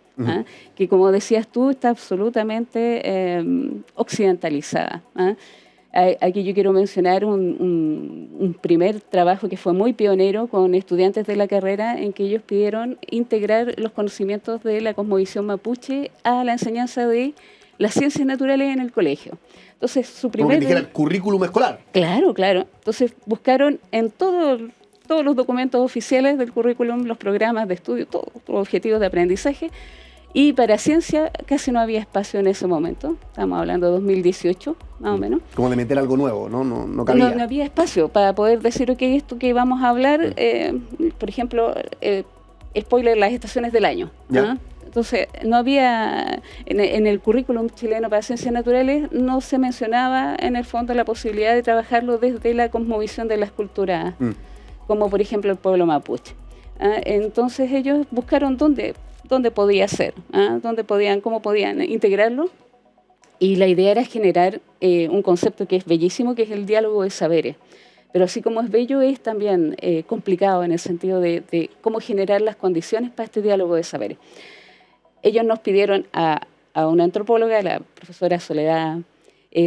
que, como decías tú, está absolutamente occidentalizada. Aquí yo quiero mencionar un primer trabajo que fue muy pionero con estudiantes de la carrera, en que ellos pidieron integrar los conocimientos de la cosmovisión mapuche a la enseñanza de las ciencias naturales en el colegio. Entonces, su primer... Como que dijera el currículum escolar. Claro. Entonces, buscaron en todos los documentos oficiales del currículum, los programas de estudio, todos los objetivos de aprendizaje. Y para ciencia casi no había espacio en ese momento. Estamos hablando de 2018, más o menos. Como de meter algo nuevo, ¿no? No cabía. No había espacio para poder decir, ok, esto que vamos a hablar, por ejemplo, spoiler, las estaciones del año. Entonces, no había, en el currículum chileno para ciencias naturales, no se mencionaba en el fondo la posibilidad de trabajarlo desde la cosmovisión de las culturas, como por ejemplo el pueblo mapuche. Entonces ellos buscaron dónde podía ser, cómo podían integrarlo, y la idea era generar un concepto que es bellísimo, que es el diálogo de saberes. Pero así como es bello, es también complicado en el sentido de cómo generar las condiciones para este diálogo de saberes. Ellos nos pidieron a una antropóloga, la profesora Soledad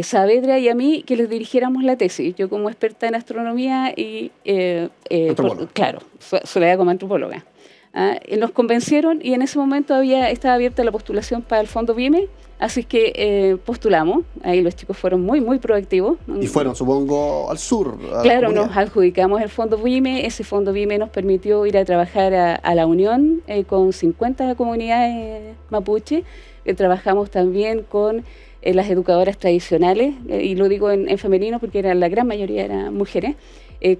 Saavedra, y a mí que les dirigiéramos la tesis. Yo como experta en astronomía y, Antropóloga. Soledad como antropóloga. Nos convencieron y en ese momento estaba abierta la postulación para el Fondo BIME, así que postulamos. Ahí los chicos fueron muy, muy proactivos. Y fueron, supongo, al sur. Claro, nos adjudicamos el Fondo BIME. Ese Fondo BIME nos permitió ir a trabajar a la Unión con 50 comunidades mapuche. Trabajamos también con las educadoras tradicionales, y lo digo en femenino porque la gran mayoría eran mujeres,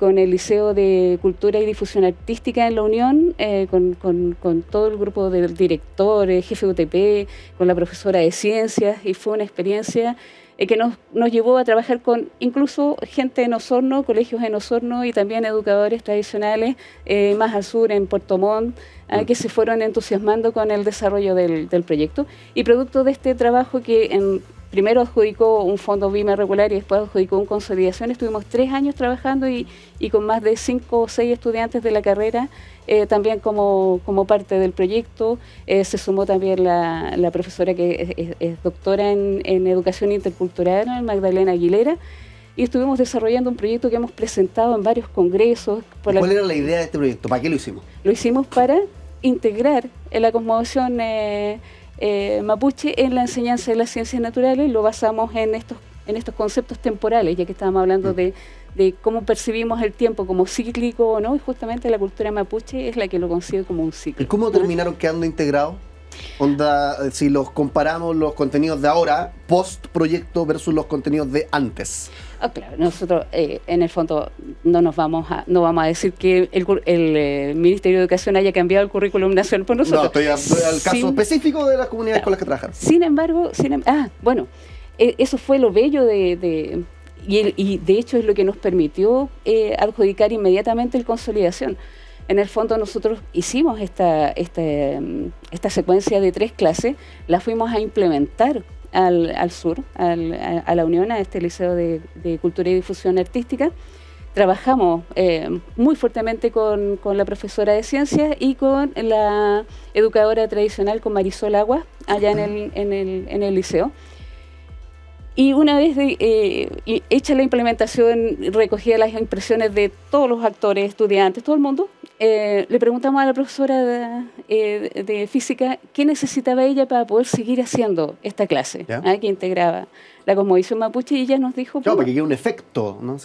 con el Liceo de Cultura y Difusión Artística en la Unión, con todo el grupo de directores, jefe UTP, con la profesora de ciencias, y fue una experiencia que nos llevó a trabajar con incluso gente en Osorno, colegios en Osorno y también educadores tradicionales más al sur, en Puerto Montt, que se fueron entusiasmando con el desarrollo del proyecto. Y producto de este trabajo que primero adjudicó un fondo BIME regular y después adjudicó un consolidación, estuvimos 3 años trabajando y con más de 5 o 6 estudiantes de la carrera también como parte del proyecto. Se sumó también la profesora que es doctora en educación intercultural, Magdalena Aguilera, y estuvimos desarrollando un proyecto que hemos presentado en varios congresos. ¿Cuál era la idea de este proyecto? ¿Para qué lo hicimos? Lo hicimos para integrar la cosmovisión mapuche en la enseñanza de las ciencias naturales. Lo basamos en estos conceptos temporales, ya que estábamos hablando de cómo percibimos el tiempo como cíclico o no, y justamente la cultura mapuche es la que lo concibe como un ciclo. ¿Y cómo terminaron quedando integrados? Onda, si los comparamos los contenidos de ahora, post proyecto versus los contenidos de antes. Claro, nosotros en el fondo no vamos a decir que el Ministerio de Educación haya cambiado el currículum nacional por nosotros. No, estoy al caso específico de las comunidades con las que trabajan. Sin embargo, eso fue lo bello y de hecho es lo que nos permitió adjudicar inmediatamente el consolidación. En el fondo nosotros hicimos esta secuencia de 3 clases, la fuimos a implementar al sur, a la Unión, a este Liceo de Cultura y Difusión Artística. Trabajamos muy fuertemente con la profesora de ciencias y con la educadora tradicional, con Marisol Aguas, allá en el liceo. Y una vez hecha la implementación, recogida las impresiones de todos los actores, estudiantes, todo el mundo, le preguntamos a la profesora de física qué necesitaba ella para poder seguir haciendo esta clase, que integraba la cosmovisión mapuche, y ella nos dijo... Claro, para que quede un efecto, ¿no?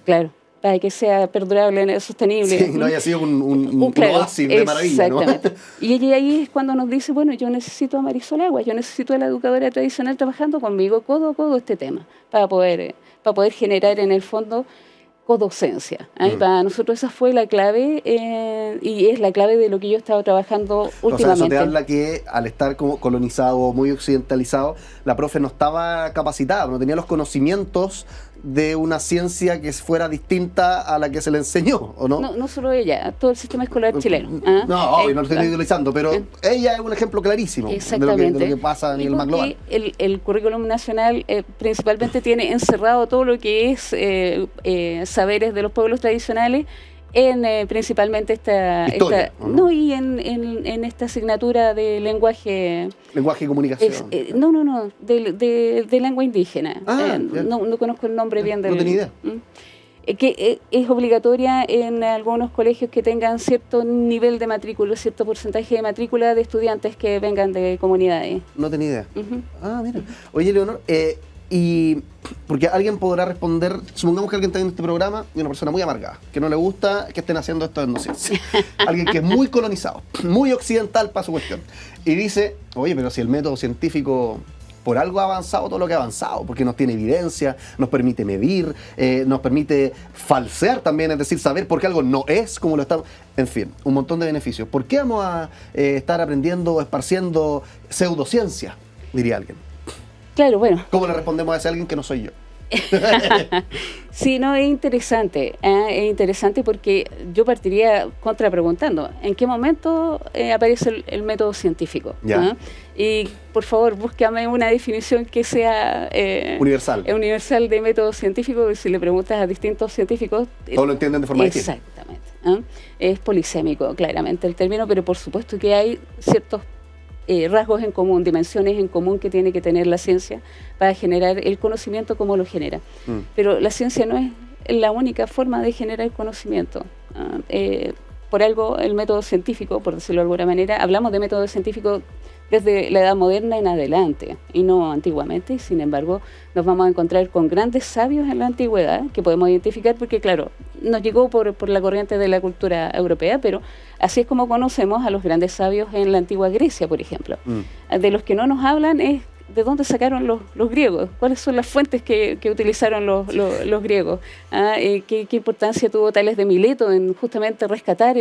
Claro, para que sea perdurable, sostenible. Sí, no haya sido un oasis de maravilla, exactamente. ¿no? Y ella ahí es cuando nos dice, bueno, yo necesito a Marisol Aguas, yo necesito a la educadora tradicional trabajando conmigo codo a codo este tema, para poder generar en el fondo codocencia. Y para nosotros esa fue la clave, y es la clave de lo que yo he estado trabajando últimamente. O sea, eso te habla que al estar como colonizado, muy occidentalizado, la profe no estaba capacitada, no tenía los conocimientos de una ciencia que fuera distinta a la que se le enseñó, ¿o no? No solo ella, todo el sistema escolar chileno. No, obvio, no lo estoy idealizando, pero ella es un ejemplo clarísimo de lo que pasa a nivel más global. El currículum nacional principalmente tiene encerrado todo lo que es saberes de los pueblos tradicionales en principalmente Historia, ¿no? Y en esta asignatura de lenguaje y comunicación. De lengua indígena. No conozco el nombre bien del... No tenía idea. Que es obligatoria en algunos colegios que tengan cierto nivel de matrícula, cierto porcentaje de matrícula de estudiantes que vengan de comunidades. No tenía idea. Mira. Oye, Leonor, y porque alguien podrá responder, supongamos que alguien está en este programa y una persona muy amargada, que no le gusta que estén haciendo esto en ciencia. Alguien que es muy colonizado, muy occidental para su cuestión. Y dice, oye, pero si el método científico por algo ha avanzado todo lo que ha avanzado, porque nos tiene evidencia, nos permite medir, nos permite falsear también, es decir, saber por qué algo no es como lo estamos. En fin, un montón de beneficios. ¿Por qué vamos a estar aprendiendo o esparciendo pseudociencia? Diría alguien. Claro, bueno. ¿Cómo le respondemos a ese alguien que no soy yo? Sí, es interesante porque yo partiría contrapreguntando, ¿en qué momento aparece el método científico? Y por favor, búscame una definición que sea universal de método científico, porque si le preguntas a distintos científicos... Todos lo entienden de forma distinta. Exactamente. Es polisémico, claramente, el término, pero por supuesto que hay ciertos rasgos en común, dimensiones en común que tiene que tener la ciencia para generar el conocimiento como lo genera. Pero la ciencia no es la única forma de generar conocimiento. por algo el método científico, por decirlo de alguna manera, hablamos de método científico desde la edad moderna en adelante y no antiguamente, y sin embargo nos vamos a encontrar con grandes sabios en la antigüedad que podemos identificar porque claro, nos llegó por la corriente de la cultura europea, pero así es como conocemos a los grandes sabios en la antigua Grecia, por ejemplo. De los que no nos hablan es de dónde sacaron los griegos, cuáles son las fuentes que utilizaron los griegos, qué importancia tuvo Tales de Mileto en justamente rescatar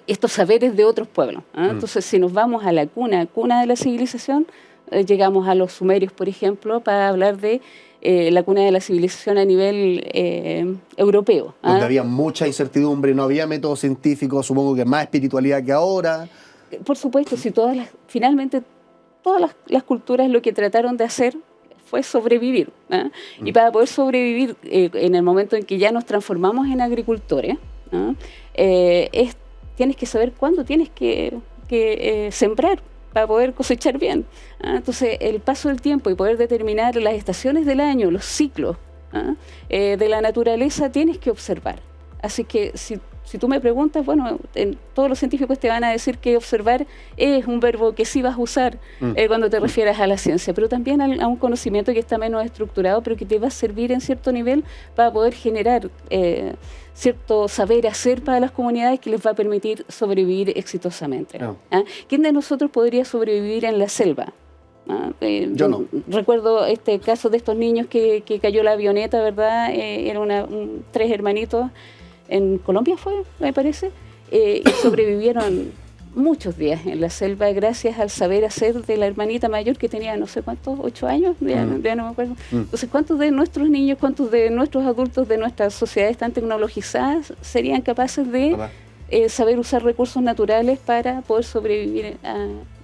estos saberes de otros pueblos. Entonces, si nos vamos a la cuna de la civilización, llegamos a los sumerios, por ejemplo, para hablar de la cuna de la civilización a nivel europeo. Donde había mucha incertidumbre, no había método científico, supongo que más espiritualidad que ahora. Por supuesto, si finalmente todas las culturas lo que trataron de hacer fue sobrevivir. Y para poder sobrevivir en el momento en que ya nos transformamos en agricultores, tienes que saber cuándo tienes que sembrar para poder cosechar bien. Entonces, el paso del tiempo y poder determinar las estaciones del año, los ciclos de la naturaleza, tienes que observar. Así que si tú me preguntas, bueno, todos los científicos te van a decir que observar es un verbo que sí vas a usar cuando te refieras a la ciencia, pero también a un conocimiento que está menos estructurado, pero que te va a servir en cierto nivel para poder generar cierto saber hacer para las comunidades que les va a permitir sobrevivir exitosamente. ¿Quién de nosotros podría sobrevivir en la selva? Yo no. Recuerdo este caso de estos niños que cayó la avioneta, ¿verdad? Eran 3 hermanitos en Colombia me parece, y sobrevivieron muchos días en la selva gracias al saber hacer de la hermanita mayor que tenía no sé cuántos, 8 años, ya no me acuerdo. Entonces, ¿cuántos de nuestros niños, cuántos de nuestros adultos de nuestras sociedades tan tecnologizadas serían capaces de saber usar recursos naturales para poder sobrevivir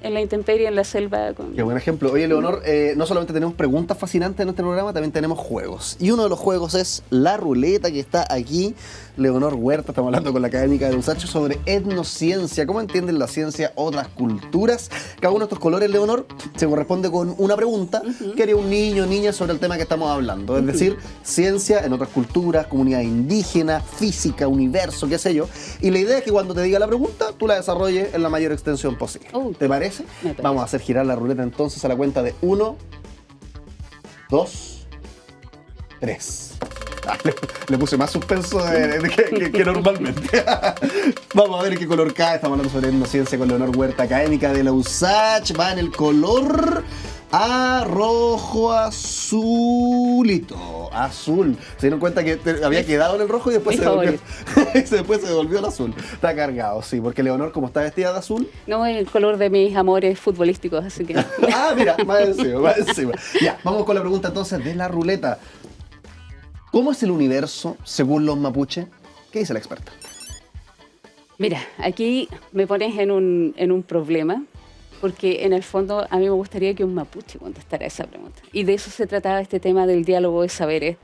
en la intemperie, en la selva? Qué buen ejemplo. Oye, Leonor, no solamente tenemos preguntas fascinantes en este programa, también tenemos juegos. Y uno de los juegos es la ruleta que está aquí. Leonor Huerta, estamos hablando con la académica de USACH sobre etnociencia. ¿Cómo entienden la ciencia otras culturas? Cada uno de estos colores, Leonor, se corresponde con una pregunta que haría un niño o niña sobre el tema que estamos hablando. Es decir, ciencia en otras culturas, comunidad indígena, física, universo, qué sé yo. Y la idea es que cuando te diga la pregunta, tú la desarrolles en la mayor extensión posible. ¿Te parece? Vamos a hacer girar la ruleta entonces a la cuenta de 1, 2, 3. Le puse más suspenso que normalmente. Vamos a ver qué color cae. Estamos hablando sobre etnociencia con Leonor Huerta, académica de la USACH. Va en el color rojo azulito. Azul. Se dieron cuenta que había quedado en el rojo y después después se devolvió al azul. Está cargado, sí, porque Leonor, como está vestida de azul. No, es el color de mis amores futbolísticos, así que. Mira, más encima. Ya, vamos con la pregunta entonces de la ruleta. ¿Cómo es el universo según los mapuche? ¿Qué dice la experta? Mira, aquí me pones en un problema, porque en el fondo a mí me gustaría que un mapuche contestara esa pregunta. Y de eso se trataba este tema del diálogo de saberes.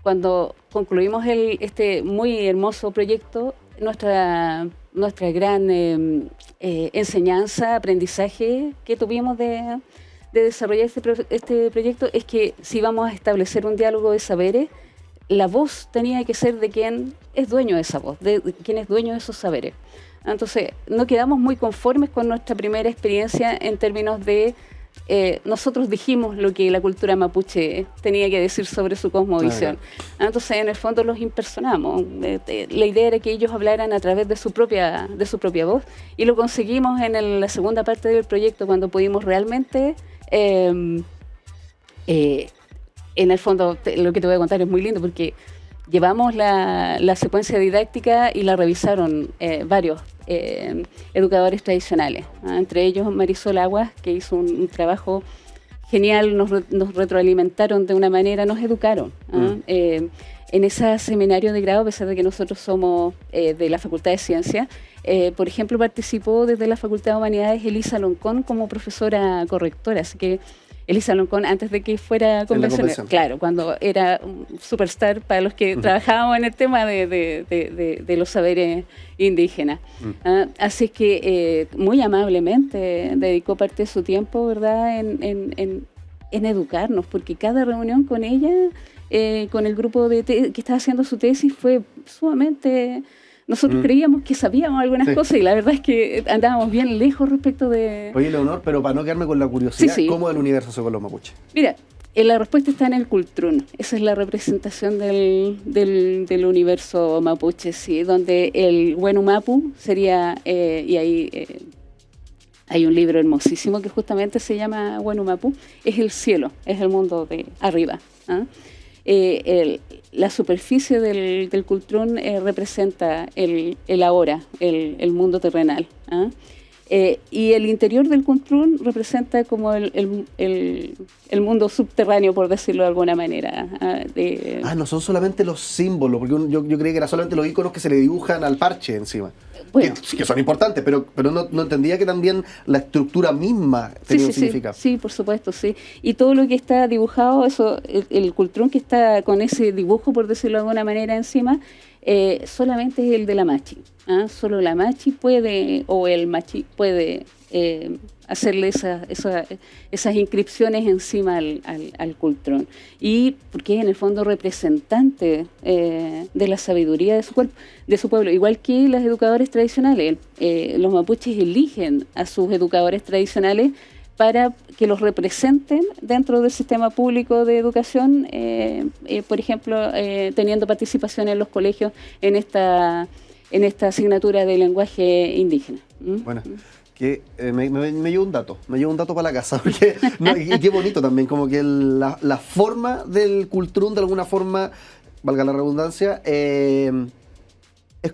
Cuando concluimos este muy hermoso proyecto, nuestra gran enseñanza, aprendizaje que tuvimos de desarrollar este proyecto es que si vamos a establecer un diálogo de saberes, la voz tenía que ser de quien es dueño de esa voz, de quien es dueño de esos saberes. Entonces, no quedamos muy conformes con nuestra primera experiencia en términos de nosotros dijimos lo que la cultura mapuche tenía que decir sobre su cosmovisión. Entonces, en el fondo los impersonamos. La idea era que ellos hablaran a través de su propia voz, y lo conseguimos en la segunda parte del proyecto, cuando pudimos realmente en el fondo, lo que te voy a contar es muy lindo, porque llevamos la secuencia didáctica y la revisaron varios educadores tradicionales, entre ellos Marisol Aguas, que hizo un trabajo genial, nos retroalimentaron de una manera, nos educaron. En ese seminario de grado, a pesar de que nosotros somos de la Facultad de Ciencias, por ejemplo, participó desde la Facultad de Humanidades Elisa Loncón como profesora correctora, así que Elisa Loncón, antes de que fuera convencional, claro, cuando era un superstar para los que trabajábamos en el tema de los saberes indígenas. Así que muy amablemente dedicó parte de su tiempo, ¿verdad?, en educarnos, porque cada reunión con ella con el grupo que estaba haciendo su tesis fue sumamente... Nosotros creíamos que sabíamos algunas cosas y la verdad es que andábamos bien lejos respecto de... Oye, Leonor, pero para no quedarme con la curiosidad, Sí. ¿cómo el universo se con los mapuches? Mira, la respuesta está en el Cultrún. Esa es la representación del universo mapuche, sí, donde el Wenumapu sería, y ahí hay un libro hermosísimo que justamente se llama Wenumapu, es el cielo, es el mundo de arriba. ¿Ah? La superficie del Cultrún representa el ahora, el mundo terrenal. ¿Ah? Y el interior del Cultrún representa como el mundo subterráneo, por decirlo de alguna manera. No son solamente los símbolos, porque yo creí que eran solamente los iconos que se le dibujan al parche encima. Bueno. Que son importantes, pero no entendía que también la estructura misma tenía un significado. Sí, por supuesto, sí. Y todo lo que está dibujado, eso, el Cultrún que está con ese dibujo, por decirlo de alguna manera, encima, solamente es el de la machi. ¿Ah? Solo la machi puede, o el machi puede hacerle esas inscripciones encima al Cultrún. Y porque es en el fondo representante de la sabiduría de su pueblo, igual que los educadores tradicionales. Los mapuches eligen a sus educadores tradicionales para que los representen dentro del sistema público de educación, por ejemplo, teniendo participación en los colegios en esta asignatura de lenguaje indígena. Bueno, que me llevo un dato para la casa, porque y qué bonito también, como que la forma del Cultrún, de alguna forma, valga la redundancia, es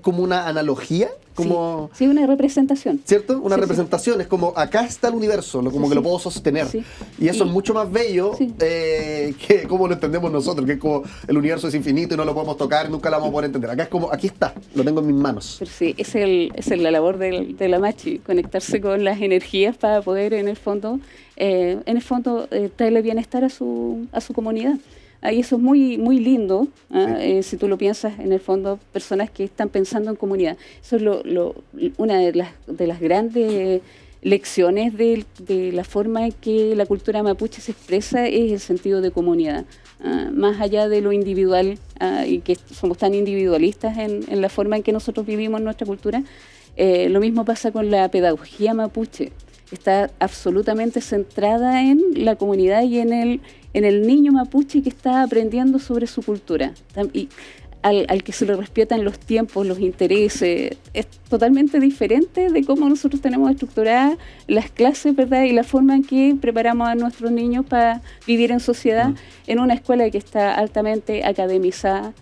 como una analogía, como... Sí, una representación. ¿Cierto? Una representación, es como acá está el universo, como que lo puedo sostener. Sí. Y eso es mucho más bello que como lo entendemos nosotros, que es como el universo es infinito y no lo podemos tocar, nunca lo vamos a poder entender. Acá es como, aquí está, lo tengo en mis manos. Pero sí, es la labor de la machi, conectarse con las energías para poder en el fondo traerle bienestar a su comunidad. Y eso es muy, muy lindo, ¿eh? Si tú lo piensas, en el fondo, personas que están pensando en comunidad. Eso es una de las grandes lecciones de la forma en que la cultura mapuche se expresa, es el sentido de comunidad. Más allá de lo individual, y que somos tan individualistas en la forma en que nosotros vivimos nuestra cultura, lo mismo pasa con la pedagogía mapuche. Está absolutamente centrada en la comunidad y en el niño mapuche que está aprendiendo sobre su cultura. Y al que se le respetan los tiempos, los intereses, es totalmente diferente de cómo nosotros tenemos estructuradas las clases, ¿verdad? Y la forma en que preparamos a nuestros niños para vivir en sociedad en una escuela que está altamente academizada,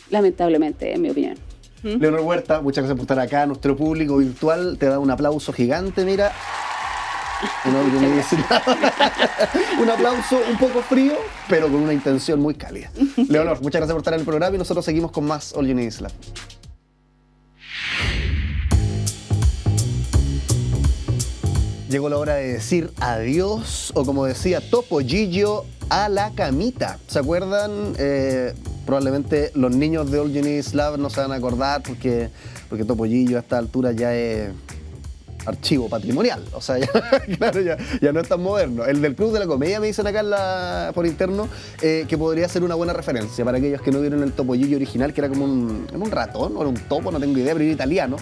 lamentablemente, en mi opinión. Leonor Huerta, muchas gracias por estar acá. Nuestro público virtual te da un aplauso gigante, mira. Un aplauso un poco frío, pero con una intención muy cálida. Leonor, muchas gracias por estar en el programa y nosotros seguimos con más All You Need Is Love. Llegó la hora de decir adiós, o como decía Topollillo, a la camita. ¿Se acuerdan? Probablemente los niños de All You Need Is Love no se van a acordar porque Topollillo a esta altura ya es archivo patrimonial, o sea, ya no es tan moderno. El del Club de la Comedia me dicen acá por interno que podría ser una buena referencia para aquellos que no vieron el Topollillo original, que era como un ratón, o era un topo, no tengo idea, pero era italiano,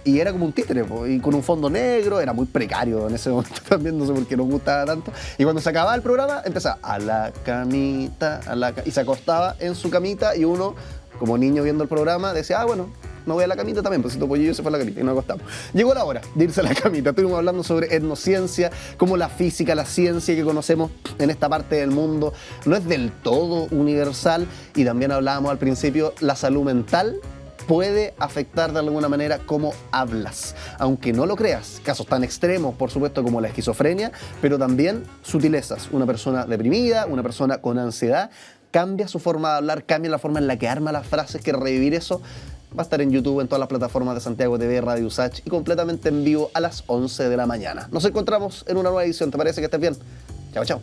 y era como un títere, y con un fondo negro, era muy precario en ese momento también, no sé por qué nos gustaba tanto, y cuando se acababa el programa empezaba a la camita, y se acostaba en su camita, y uno, como niño viendo el programa, decía, bueno, no voy a la camita también, pues si Topollillo se fue a la camita y nos acostamos. Llegó la hora de irse a la camita. Estuvimos hablando sobre etnociencia, cómo la física, la ciencia que conocemos en esta parte del mundo no es del todo universal, y también hablábamos al principio, la salud mental puede afectar de alguna manera cómo hablas. Aunque no lo creas, casos tan extremos, por supuesto, como la esquizofrenia, pero también sutilezas. Una persona deprimida, una persona con ansiedad, cambia su forma de hablar, cambia la forma en la que arma las frases, que revivir eso va a estar en YouTube, en todas las plataformas de Santiago TV, Radio Usach, y completamente en vivo a las 11 de la mañana. Nos encontramos en una nueva edición. ¿Te parece que estés bien? Chao, chao.